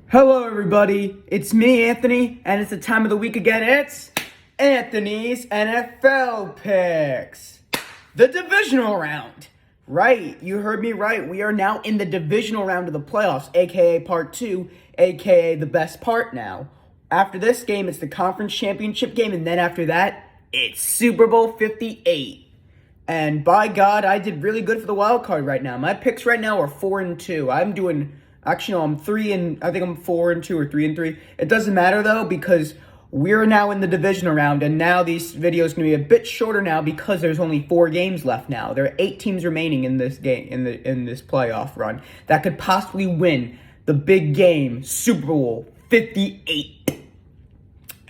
Hello, everybody. It's me, Anthony, and it's the time of the week again. It's Anthony's NFL Picks. The divisional round. Right, you heard me right. We are now in the divisional round of the playoffs, aka part 2, aka the best part now. After this game, it's the conference championship game, and then after that, it's Super Bowl 58. And by God, I did really good for the wild card right now. My picks right now are 4-2. I'm 3 and I think I'm 4-2 or 3-3. It doesn't matter though because we're now in the divisional round, and now these videos gonna be a bit shorter now because there's only 4 games left now. There are 8 teams remaining in this game in this playoff run that could possibly win the big game, Super Bowl 58.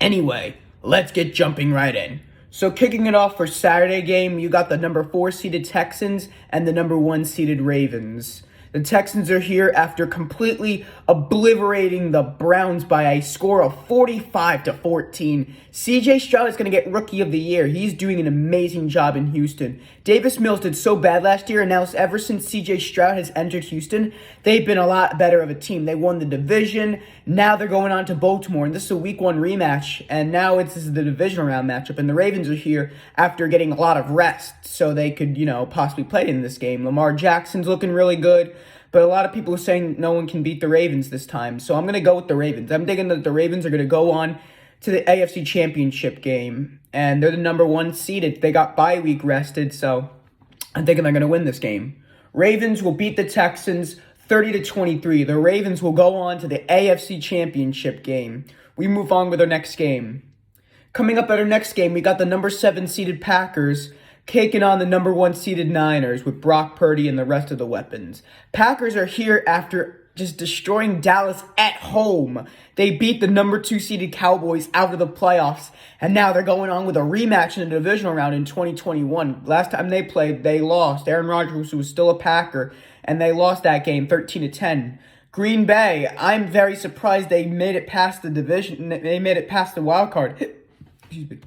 Anyway, let's get jumping right in. So kicking it off for Saturday game, you got the number 4 seeded Texans and the number 1 seeded Ravens. The Texans are here after completely obliterating the Browns by a score of 45-14. CJ Stroud is going to get Rookie of the Year. He's doing an amazing job in Houston. Davis Mills did so bad last year, and now ever since CJ Stroud has entered Houston, they've been a lot better of a team. They won the division. Now they're going on to Baltimore, and this is a Week 1 rematch, and now this is the divisional round matchup, and the Ravens are here after getting a lot of rest, so they could, possibly play in this game. Lamar Jackson's looking really good. But a lot of people are saying no one can beat the Ravens this time. So I'm going to go with the Ravens. I'm thinking that the Ravens are going to go on to the AFC Championship game. And they're the number 1 seeded. They got bye week rested. So I'm thinking they're going to win this game. Ravens will beat the Texans 30-23. The Ravens will go on to the AFC Championship game. We move on with our next game. Coming up at our next game, we got the number 7 seeded Packers taking on the number 1 seeded Niners with Brock Purdy and the rest of the weapons. Packers are here after just destroying Dallas at home. They beat the number 2 seeded Cowboys out of the playoffs, and now they're going on with a rematch in the divisional round in 2021. Last time they played, they lost. Aaron Rodgers was still a Packer, and they lost that game 13-10. Green Bay, I'm very surprised they made it past the division. They made it past the wild card. Excuse me.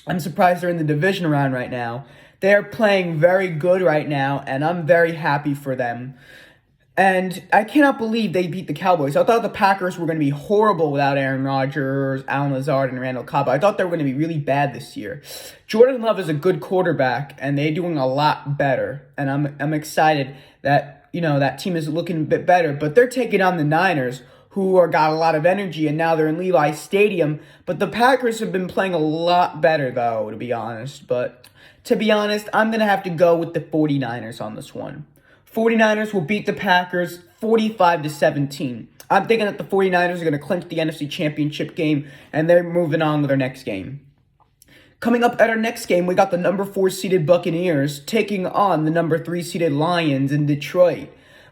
I'm surprised they're in the division round right now. They're playing very good right now, and I'm very happy for them. And I cannot believe they beat the Cowboys. I thought the Packers were going to be horrible without Aaron Rodgers, Allen Lazard, and Randall Cobb. I thought they were going to be really bad this year. Jordan Love is a good quarterback, and they're doing a lot better. And I'm excited that, that team is looking a bit better. But they're taking on the Niners, who got a lot of energy, and now they're in Levi Stadium. But the Packers have been playing a lot better, though, to be honest. But to be honest, I'm going to have to go with the 49ers on this one. 49ers will beat the Packers 45-17. I'm thinking that the 49ers are going to clinch the NFC Championship game, and they're moving on with their next game. Coming up at our next game, we got the number 4 seeded Buccaneers taking on the number 3 seeded Lions in Detroit.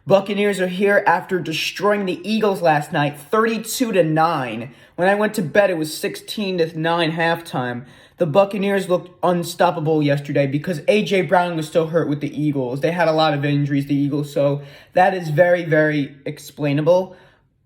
Buccaneers are here after destroying the Eagles last night, 32-9. When I went to bed, it was 16-9 halftime. The Buccaneers looked unstoppable yesterday because A.J. Brown was still hurt with the Eagles. They had a lot of injuries, the Eagles, so that is very, very explainable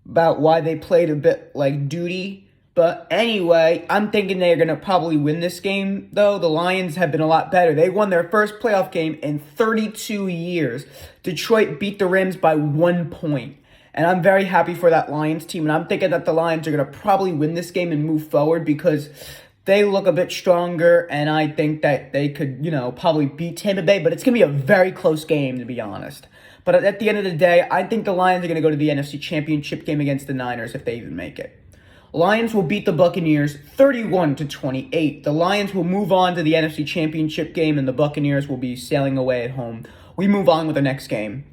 about why they played a bit like duty. But anyway, I'm thinking they're going to probably win this game, though. The Lions have been a lot better. They won their first playoff game in 32 years. Detroit beat the Rams by 1 point. And I'm very happy for that Lions team. And I'm thinking that the Lions are going to probably win this game and move forward because they look a bit stronger. And I think that they could, probably beat Tampa Bay. But it's going to be a very close game, to be honest. But at the end of the day, I think the Lions are going to go to the NFC Championship game against the Niners if they even make it. Lions will beat the Buccaneers 31-28. The Lions will move on to the NFC Championship game, and the Buccaneers will be sailing away at home. We move on with the next game.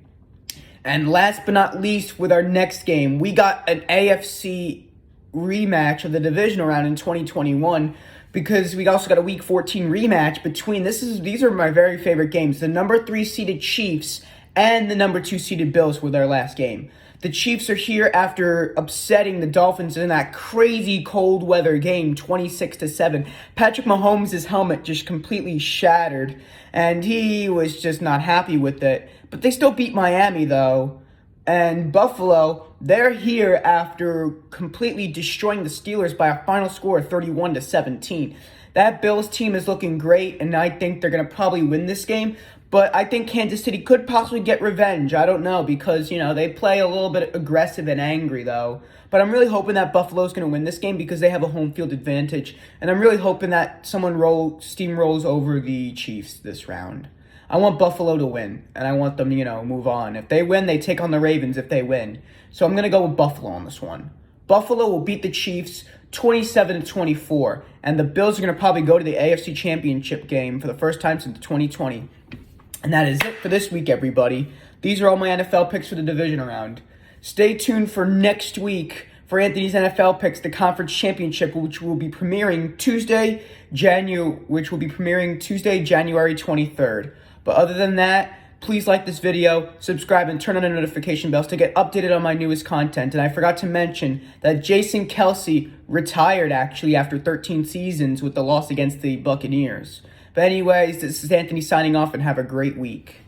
And last but not least, with our next game, we got an AFC rematch of the divisional round in 2021 because we also got a Week 14 rematch between, these are my very favorite games, the number 3 seeded Chiefs and the number 2 seeded Bills were their last game. The Chiefs are here after upsetting the Dolphins in that crazy cold weather game, 26-7. Patrick Mahomes' helmet just completely shattered, and he was just not happy with it. But they still beat Miami, though. And Buffalo, they're here after completely destroying the Steelers by a final score of 31-17. That Bills team is looking great, and I think they're going to probably win this game. But I think Kansas City could possibly get revenge. I don't know because, they play a little bit aggressive and angry, though. But I'm really hoping that Buffalo's going to win this game because they have a home field advantage. And I'm really hoping that someone steamrolls over the Chiefs this round. I want Buffalo to win, and I want them, move on. If they win, they take on the Ravens if they win. So I'm going to go with Buffalo on this one. Buffalo will beat the Chiefs 27-24, and the Bills are going to probably go to the AFC Championship game for the first time since 2020. And that is it for this week, everybody. These are all my NFL picks for the division round. Stay tuned for next week for Anthony's NFL picks, the conference championship, which will be premiering Tuesday, January 23rd. But other than that, please like this video, subscribe, and turn on the notification bells to get updated on my newest content. And I forgot to mention that Jason Kelce retired actually after 13 seasons with the loss against the Buccaneers. But anyways, this is Anthony signing off, and have a great week.